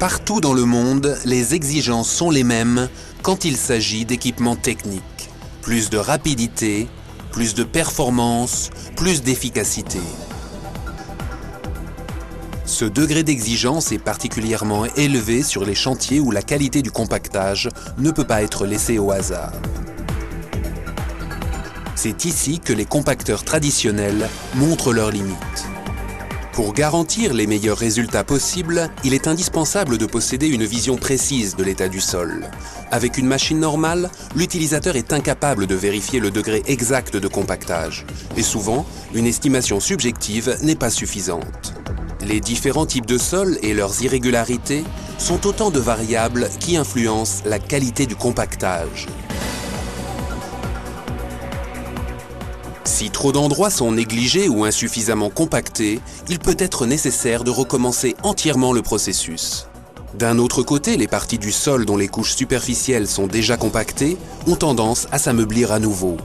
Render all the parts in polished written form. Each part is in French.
Partout dans le monde, les exigences sont les mêmes quand il s'agit d'équipements techniques. Plus de rapidité, plus de performance, plus d'efficacité. Ce degré d'exigence est particulièrement élevé sur les chantiers où la qualité du compactage ne peut pas être laissée au hasard. C'est ici que les compacteurs traditionnels montrent leurs limites. Pour garantir les meilleurs résultats possibles, il est indispensable de posséder une vision précise de l'état du sol. Avec une machine normale, l'utilisateur est incapable de vérifier le degré exact de compactage. Et souvent, une estimation subjective n'est pas suffisante. Les différents types de sols et leurs irrégularités sont autant de variables qui influencent la qualité du compactage. Si trop d'endroits sont négligés ou insuffisamment compactés, il peut être nécessaire de recommencer entièrement le processus. D'un autre côté, les parties du sol dont les couches superficielles sont déjà compactées ont tendance à s'ameublir à nouveau.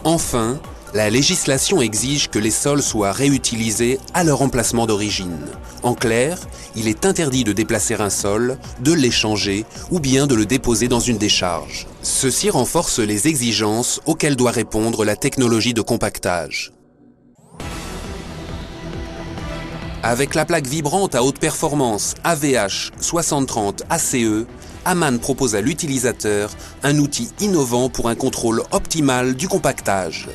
Enfin, la législation exige que les sols soient réutilisés à leur emplacement d'origine. En clair, il est interdit de déplacer un sol, de l'échanger ou bien de le déposer dans une décharge. Ceci renforce les exigences auxquelles doit répondre la technologie de compactage. Avec la plaque vibrante à haute performance AVH 6030 ACE, Amann propose à l'utilisateur un outil innovant pour un contrôle optimal du compactage.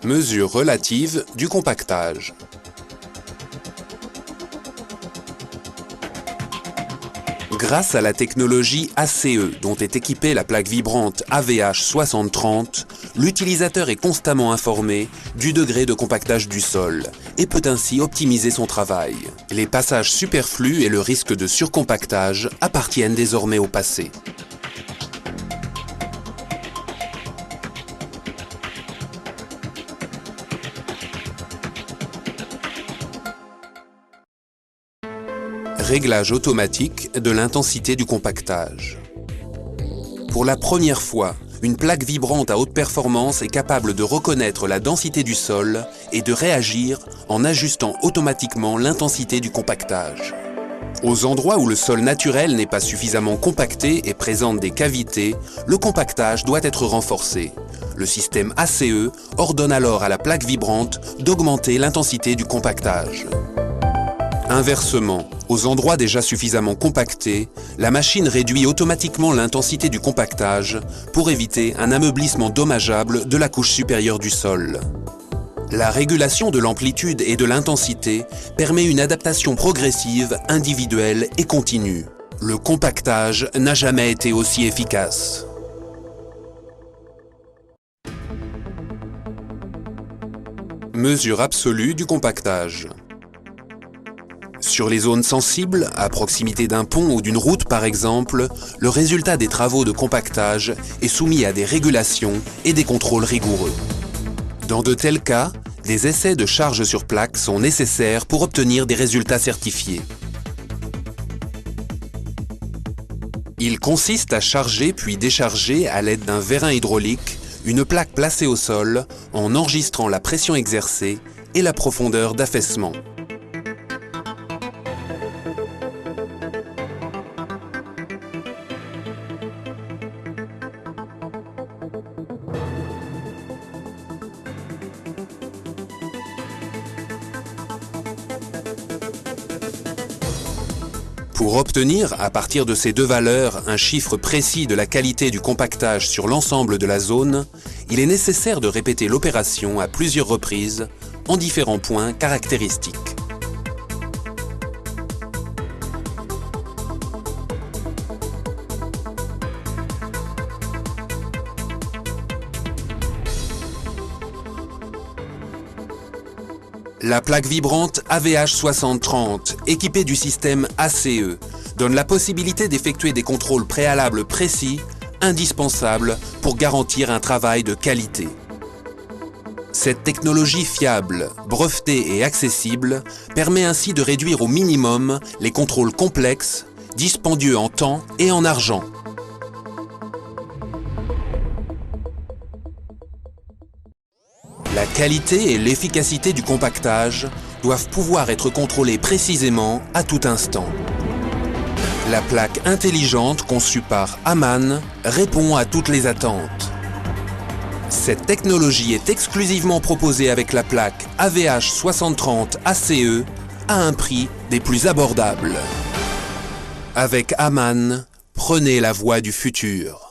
Mesures relatives du compactage. Grâce à la technologie ACE dont est équipée la plaque vibrante AVH 6030, l'utilisateur est constamment informé du degré de compactage du sol et peut ainsi optimiser son travail. Les passages superflus et le risque de surcompactage appartiennent désormais au passé. Réglage automatique de l'intensité du compactage. Pour la première fois, une plaque vibrante à haute performance est capable de reconnaître la densité du sol et de réagir en ajustant automatiquement l'intensité du compactage. Aux endroits où le sol naturel n'est pas suffisamment compacté et présente des cavités, le compactage doit être renforcé. Le système ACE ordonne alors à la plaque vibrante d'augmenter l'intensité du compactage. Inversement, aux endroits déjà suffisamment compactés, la machine réduit automatiquement l'intensité du compactage pour éviter un ameublissement dommageable de la couche supérieure du sol. La régulation de l'amplitude et de l'intensité permet une adaptation progressive, individuelle et continue. Le compactage n'a jamais été aussi efficace. Mesure absolue du compactage. Sur les zones sensibles, à proximité d'un pont ou d'une route par exemple, le résultat des travaux de compactage est soumis à des régulations et des contrôles rigoureux. Dans de tels cas, des essais de charge sur plaque sont nécessaires pour obtenir des résultats certifiés. Il consiste à charger puis décharger à l'aide d'un vérin hydraulique une plaque placée au sol en enregistrant la pression exercée et la profondeur d'affaissement. Pour obtenir, à partir de ces deux valeurs, un chiffre précis de la qualité du compactage sur l'ensemble de la zone, il est nécessaire de répéter l'opération à plusieurs reprises, en différents points caractéristiques. La plaque vibrante AVH 6030, équipée du système ACE, donne la possibilité d'effectuer des contrôles préalables précis, indispensables pour garantir un travail de qualité. Cette technologie fiable, brevetée et accessible permet ainsi de réduire au minimum les contrôles complexes, dispendieux en temps et en argent. qualité et l'efficacité du compactage doivent pouvoir être contrôlées précisément à tout instant. La plaque intelligente conçue par Amann répond à toutes les attentes. Cette technologie est exclusivement proposée avec la plaque AVH 6030 ACE à un prix des plus abordables. Avec Amann, prenez la voie du futur.